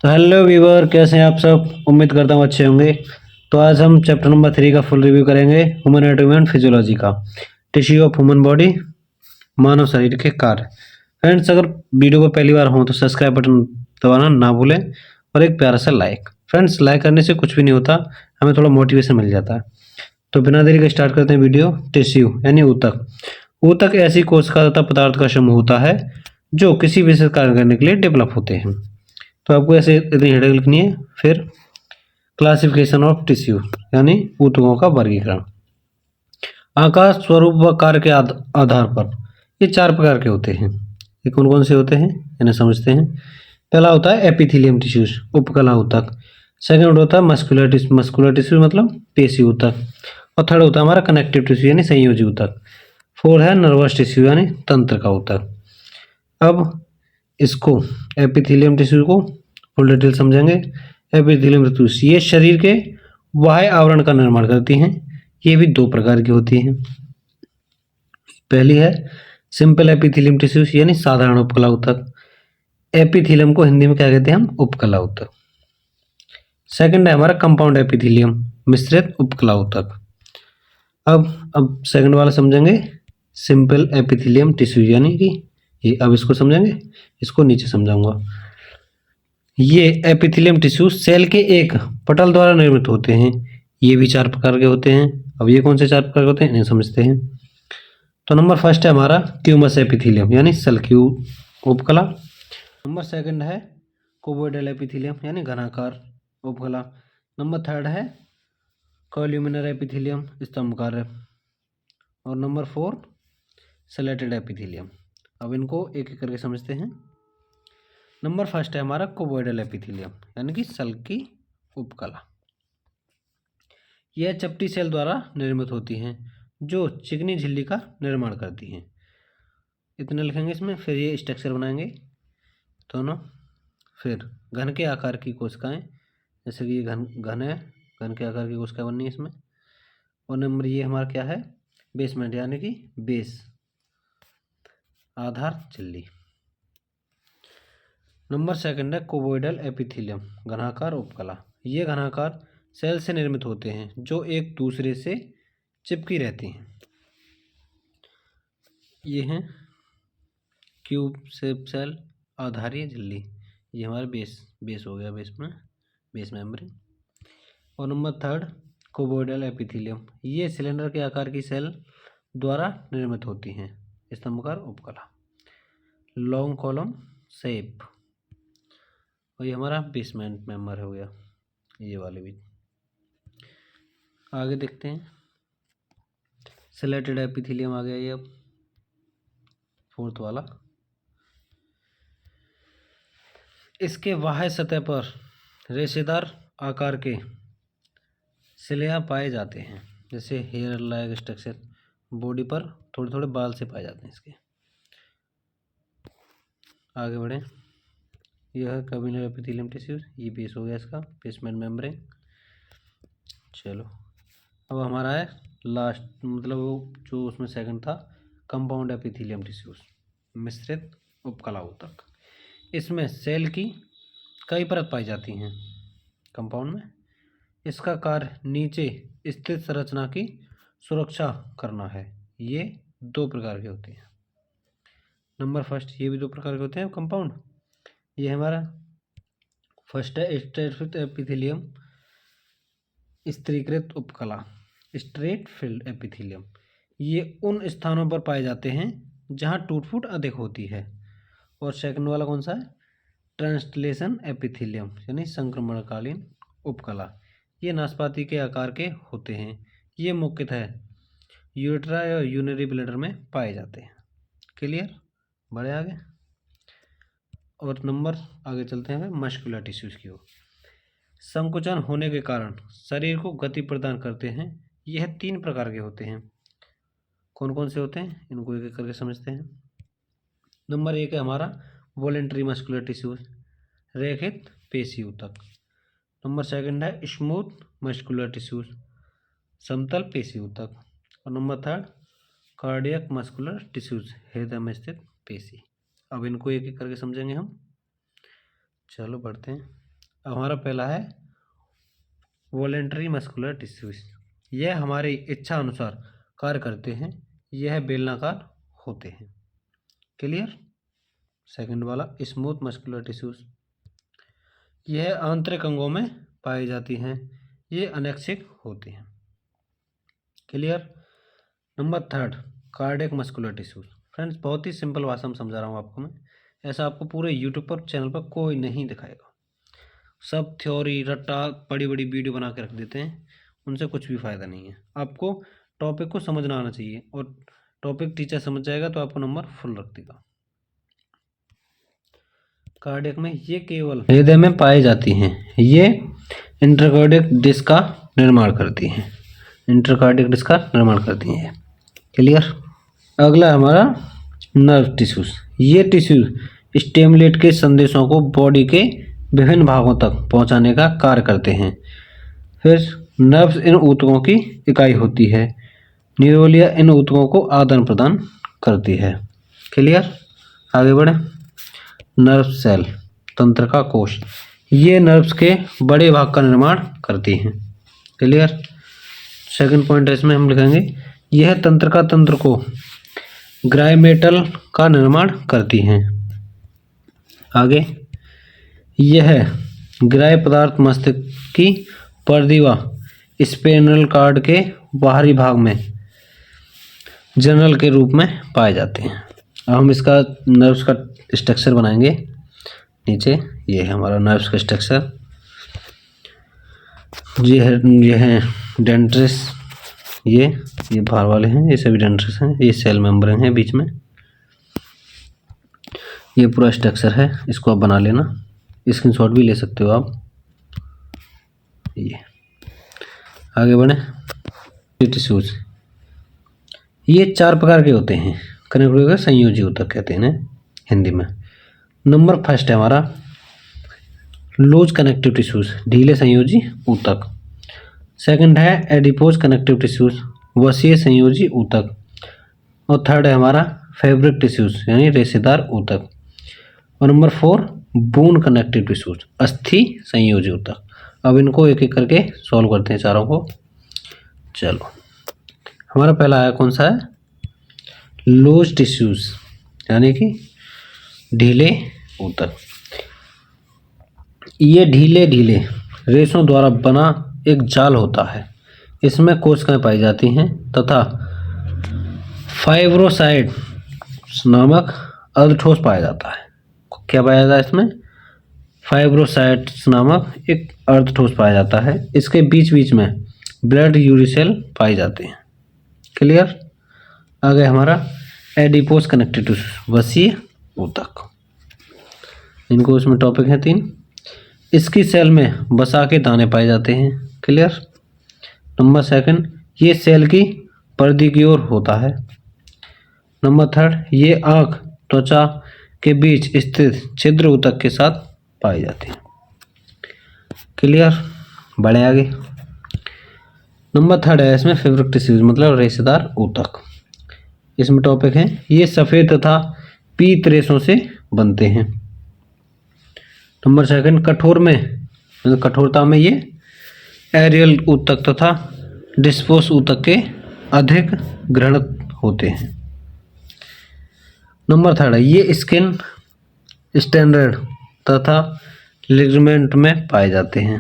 तो hello viewer, कैसे हैं आप सब। उम्मीद करता हूँ अच्छे होंगे। तो आज हम चैप्टर नंबर 3 का फुल रिव्यू करेंगे, ह्यूमन एनाटॉमी एंड फिजियोलॉजी का, टिश्यू ऑफ ह्यूमन बॉडी, मानव शरीर के कार्य। फ्रेंड्स, अगर वीडियो को पहली बार हो तो सब्सक्राइब बटन दबाना ना भूलें और एक प्यारा सा लाइक। फ्रेंड्स, लाइक करने से कुछ भी नहीं होता, हमें थोड़ा मोटिवेशन मिल जाता है। तो बिना देरी के स्टार्ट करते हैं वीडियो। टिश्यू यानी ऊतक। ऊतक ऐसी कोशिका तथा पदार्थ का समूह होता है जो किसी विशेष कार्य करने के लिए डेवलप होते हैं। तो आपको ऐसे इतनी हेडिंग लिखनी है। फिर क्लासिफिकेशन ऑफ टिश्यू यानी ऊतकों का वर्गीकरण। आकार, स्वरूप व कार्य के आधार पर ये 4 प्रकार के होते हैं। ये कौन कौन से होते हैं इन्हें समझते हैं। पहला होता है एपिथेलियम टिश्यूज, उपकला ऊतक। सेकंड होता है मस्कुलर टिश्यू मतलब पेशी ऊतक। और थर्ड होता है हमारा कनेक्टिव टिश्यू यानी संयोजी ऊतक। फोर्थ है नर्वस टिश्यू यानी तंत्र का ऊतक। अब इसको एपिथेलियम टिश्यू को फुल डिटेल समझेंगे। एपिथेलियम टिश्यू ये शरीर के बाह्य आवरण का निर्माण करती हैं। ये भी 2 प्रकार की होती हैं। पहली है सिंपल एपिथेलियम टिश्यू यानी साधारण उपकला ऊतक। एपिथेलियम को हिंदी में क्या कहते हैं हम, उपकला ऊतक। सेकंड है हमारा कंपाउंड एपिथेलियम, मिश्रित उपकला ऊतक। अब सेकंड वाला समझेंगे, सिंपल एपिथेलियम टिश्यू यानी कि ये। अब इसको समझेंगे, इसको नीचे समझाऊंगा। ये एपिथेलियम टिश्यू सेल के एक पटल द्वारा निर्मित होते हैं। ये भी 4 प्रकार के होते हैं। अब ये कौन से 4 प्रकार के होते हैं इन्हें समझते हैं। तो नंबर फर्स्ट है हमारा क्यूमस एपिथेलियम यानी सल्क्यू उपकला। नंबर सेकंड है कोबोइडल एपिथेलियम यानी घनाकार उपकला। नंबर थर्ड है कोल्यूमिनर एपिथेलियम स्तंभकार। और नंबर 4 सेलेटेड एपिथेलियम। अब इनको एक एक करके समझते हैं। नंबर फर्स्ट है हमारा कोबोइडल एपिथेलियम यानी कि सल्की उपकला। यह चपटी सेल द्वारा निर्मित होती हैं जो चिकनी झिल्ली का निर्माण करती हैं। इतने लिखेंगे इसमें। फिर ये स्ट्रक्चर बनाएंगे दोनों। फिर घन के आकार की कोशिकाएं, जैसे कि ये घन है, घन के आकार की कोशिका बननी है इसमें। और नंबर ये हमारा क्या है, बेसमेंट यानी कि बेस, आधार झिल्ली। नंबर सेकंड है कोबोइडल एपिथेलियम घनाकार उपकला। ये घनाकार सेल से निर्मित होते हैं जो एक दूसरे से चिपकी रहती हैं। ये हैं क्यूब शेप सेल, आधारीय झिल्ली। ये हमारा बेस हो गया, बेस मेम्ब्रेन। और नंबर थर्ड कोबोइडल एपिथेलियम, ये सिलेंडर के आकार की सेल द्वारा निर्मित होती हैं। स्तंभकार उपकला, लॉन्ग कॉलम शेप। और ये हमारा बेसमेंट मेंबर हो गया, ये वाले भी। आगे देखते हैं सिलेटेड एपिथेलियम आ गया ये। अब फोर्थ वाला, इसके बाह्य सतह पर रेशेदार आकार के सिलिया पाए जाते हैं, जैसे हेयर लाइक स्ट्रक्चर। बॉडी पर थोड़े थोड़े बाल से पाए जाते हैं इसके। आगे बढ़े, यह है कम्युनल एपिथेलियम टिश्यू, ये बेस हो गया इसका, बेसमेंट मेम्ब्रेन। चलो अब हमारा है लास्ट, मतलब वो जो उसमें सेकंड था, कंपाउंड एपिथेलियम टिश्यूज, मिश्रित उपकला ऊतक। इसमें सेल की कई परत पाई जाती हैं कंपाउंड में। इसका कार्य नीचे स्थित संरचना की सुरक्षा करना है। ये 2 प्रकार के होते हैं। नंबर फर्स्ट, ये भी 2 प्रकार के होते हैं कंपाउंड। ये हमारा फर्स्ट है स्ट्रेट एपिथेलियम स्त्रीकृत उपकला, स्ट्रेट फील्ड एपिथेलियम। ये उन स्थानों पर पाए जाते हैं जहां टूट फूट अधिक होती है। और सेकंड वाला कौन सा है, ट्रांसलेशन एपिथेलियम यानी संक्रमणकालीन उपकला। ये नाशपाती के आकार के होते हैं। ये मुख्यतः यूरेट्रा या यूरिनरी ब्लैडर में पाए जाते हैं। क्लियर, बढ़े आगे। और नंबर आगे चलते हैं मस्कुलर टिश्यूज की ओर। संकुचन होने के कारण शरीर को गति प्रदान करते हैं। यह 3 प्रकार के होते हैं। कौन कौन से होते हैं इनको एक एक करके समझते हैं। नंबर 1 है हमारा वॉलेंट्री मस्कुलर टिश्यूज, रेखित पेशी ऊतक। नंबर सेकंड है स्मूथ मस्कुलर टिश्यूज, समतल पेशी ऊतक। और number third cardiac muscular tissues, हृदय में स्थित पेशी। अब इनको एक एक करके समझेंगे हम। चलो बढ़ते हैं। अब हमारा पहला है वॉलेंटरी मस्कुलर टिश्यूज, यह हमारी इच्छा अनुसार कार्य करते हैं, यह बेलनाकार होते हैं। क्लियर। सेकंड वाला स्मूथ मस्कुलर टिश्यूज, यह आंतरिक अंगों में पाई जाती हैं, ये अनैच्छिक होती हैं। Clear. Number third cardiac muscular tissues. Friends बहुत ही सिंपल भाषा में समझा रहा हूँ आपको मैं, ऐसा आपको पूरे यूट्यूब पर चैनल पर कोई नहीं दिखाएगा। सब थ्योरी रट्टा बड़ी बड़ी वीडियो बना के रख देते हैं, उनसे कुछ भी फ़ायदा नहीं है। आपको टॉपिक को समझना आना चाहिए, और टॉपिक टीचर समझ जाएगा तो आपको नंबर फुल रख देगा। कार्डियक में ये केवल हृदय में पाई जाती हैं, ये इंटरकार्डियक डिस्क का निर्माण करती हैं, इंटरकार्डियक डिस्क का निर्माण करती हैं। क्लियर। अगला हमारा नर्व टिश्यूज, ये टिश्यूज स्टिमुलेट के संदेशों को बॉडी के विभिन्न भागों तक पहुंचाने का कार्य करते हैं। फिर नर्व्स इन ऊतकों की इकाई होती है, न्यूरोलिया इन ऊतकों को आदान प्रदान करती है। क्लियर। आगे बढ़े। नर्व सेल तंत्रिका कोश, ये नर्व्स के बड़े भाग का निर्माण करती हैं। क्लियर। सेकंड पॉइंट इसमें हम लिखेंगे, यह तंत्रिका तंत्र को ग्राइमेटल का निर्माण करती हैं। आगे, यह ग्राह्य पदार्थ मस्तिष्क की परिधीवा स्पाइनल कॉर्ड के बाहरी भाग में जनरल के रूप में पाए जाते हैं। अब हम इसका नर्व्स का स्ट्रक्चर बनाएंगे। नीचे ये है हमारा नर्व्स का स्ट्रक्चर, ये है डेंड्रिस, ये बाहर वाले हैं, ये सभी डेंड्रिस हैं, ये सेल मेम्ब्रेन है बीच में, ये पूरा स्ट्रक्चर है। इसको आप बना लेना, स्क्रीनशॉट भी ले सकते हो आप। ये आगे बढ़े। टिश्यूज, ये 4 प्रकार के होते हैं, कनेक्टिव का संयोजी ऊतक कहते हैं इन्हें हिंदी में। नंबर फर्स्ट है हमारा लूज कनेक्टिव टिश्यूज, ढीले संयोजी ऊतक। सेकंड है एडिपोज कनेक्टिव टिश्यूज, वसीय संयोजी ऊतक। और थर्ड है हमारा फैब्रिक टिश्यूज यानी रेशेदार ऊतक। और नंबर 4 बोन कनेक्टिव टिश्यूज, अस्थि संयोजी ऊतक। अब इनको एक एक करके सॉल्व करते हैं चारों को। चलो, हमारा पहला आया कौन सा है, लूज टिश्यूज यानी कि ढीले ऊतक। ये ढीले ढीले रेशों द्वारा बना एक जाल होता है, इसमें कोशिकाएं पाई जाती हैं तथा फाइब्रोसाइट नामक अर्धठोस पाया जाता है। क्या पाया जाता है इसमें, फाइब्रोसाइट्स नामक एक अर्धठोस पाया जाता है। इसके बीच बीच में ब्लड यूरिसेल पाए जाते हैं। क्लियर। आगे हमारा एडिपोज कनेक्टिव टिश्यूज, वसीय ऊतक। इनको इसमें टॉपिक है 3। इसकी सेल में वसा के दाने पाए जाते हैं। क्लियर। नंबर सेकंड, ये सेल की परिधि की ओर होता है। नंबर थर्ड, ये आँख त्वचा के बीच स्थित छिद्र ऊतक के साथ पाए जाते हैं। क्लियर। बढ़े आगे। नंबर थर्ड है इसमें फैब्रिक टिश्यूज मतलब रेशेदार ऊतक। इसमें टॉपिक है, ये सफ़ेद तथा पीत रेशों से बनते हैं। नंबर सेकंड, कठोर में कठोरता में ये एरियल ऊतक तथा डिस्पोस ऊतक के अधिक घृणित होते हैं। नंबर थर्ड है, ये स्किन स्टैंडर्ड तथा लिगामेंट में पाए जाते हैं।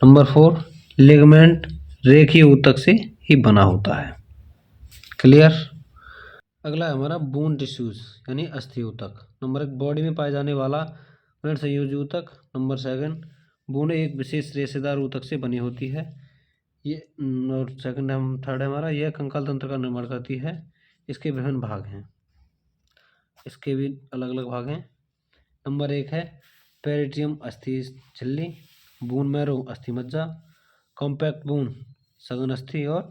नंबर 4, लिगामेंट रेखीय ऊतक से ही बना होता है। क्लियर। अगला है हमारा बोन टिश्यूज यानी अस्थि ऊतक। नंबर 1, बॉडी में पाए जाने वाला ब्लड संयोजी ऊतक। नंबर 7, बोन एक विशेष रेशेदार ऊतक से बनी होती है। ये और थर्ड है हमारा, यह कंकाल तंत्र का निर्माण करती है। इसके विभिन्न भाग हैं, इसके भी अलग अलग भाग हैं। नंबर 1 है पेरिटियम अस्थि झिल्ली, बोन मैरो अस्थि मज्जा, कॉम्पैक्ट बोन सघन अस्थि और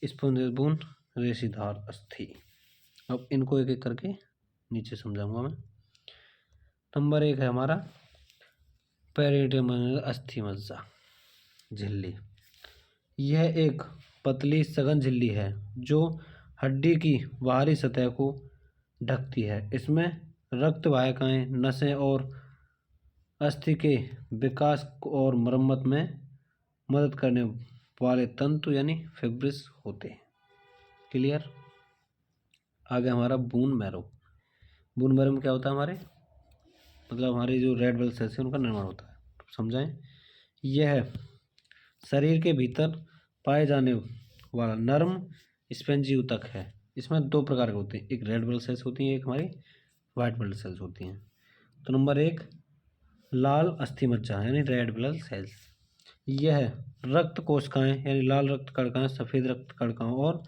स्पॉन्जियस बोन रेशेदार अस्थि। अब इनको एक एक करके नीचे समझाऊंगा मैं। नंबर 1 है हमारा पेरिटियम अस्थि मज्जा झिल्ली। यह एक पतली सघन झिल्ली है जो हड्डी की बाहरी सतह को ढकती है। इसमें रक्त वाहिकाएं, नसें और अस्थि के विकास और मरम्मत में मदद करने वाले तंतु यानी फिब्रिस होते हैं। क्लियर। आगे हमारा बोन मैरो। बोन मैरो में क्या होता है हमारे, मतलब हमारे जो रेड ब्लड सेल्स हैं उनका निर्माण होता है। तो समझाएं, यह शरीर के भीतर पाए जाने वाला नर्म स्पंजी ऊतक है। इसमें दो प्रकार के होते हैं, एक रेड ब्लड सेल्स होती हैं, एक हमारी वाइट ब्लड सेल्स होती हैं। तो नंबर 1 लाल अस्थि मज्जा यानी रेड ब्लड सेल्स। यह रक्त कोशिकाएं यानी लाल रक्त कणिकाएं, सफ़ेद रक्त कणिकाओं और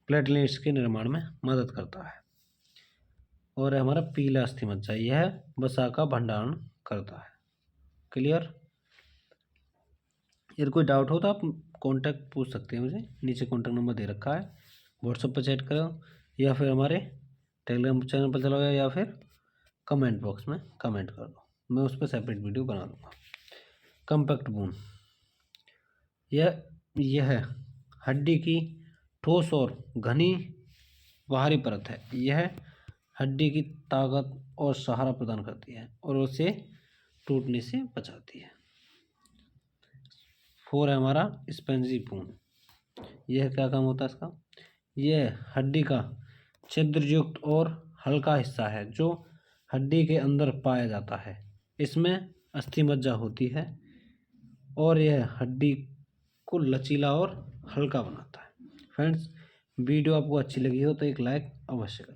प्लेटलेट्स के निर्माण में मदद करता है। और हमारा पीला अस्थि मज्जा, यह वसा का भंडारण करता है। क्लियर। यदि कोई डाउट हो तो आप कांटेक्ट पूछ सकते हैं मुझे, नीचे कांटेक्ट नंबर दे रखा है, व्हाट्सएप पर चैट करो या फिर हमारे टेलीग्राम चैनल पर चलो या फिर कमेंट बॉक्स में कमेंट कर दो, मैं उस पर सेपरेट वीडियो बना दूंगा। कॉम्पैक्ट बोन, यह हड्डी की ठोस और घनी बाहरी परत है। यह हड्डी की ताकत और सहारा प्रदान करती है और उसे टूटने से बचाती है। 4 है हमारा स्पंजी बोन। यह क्या काम होता है इसका, यह हड्डी का छिद्रयुक्त और हल्का हिस्सा है जो हड्डी के अंदर पाया जाता है। इसमें अस्थि मज्जा होती है और यह हड्डी को लचीला और हल्का बनाता है। फ्रेंड्स, वीडियो आपको अच्छी लगी हो तो एक लाइक अवश्य करें।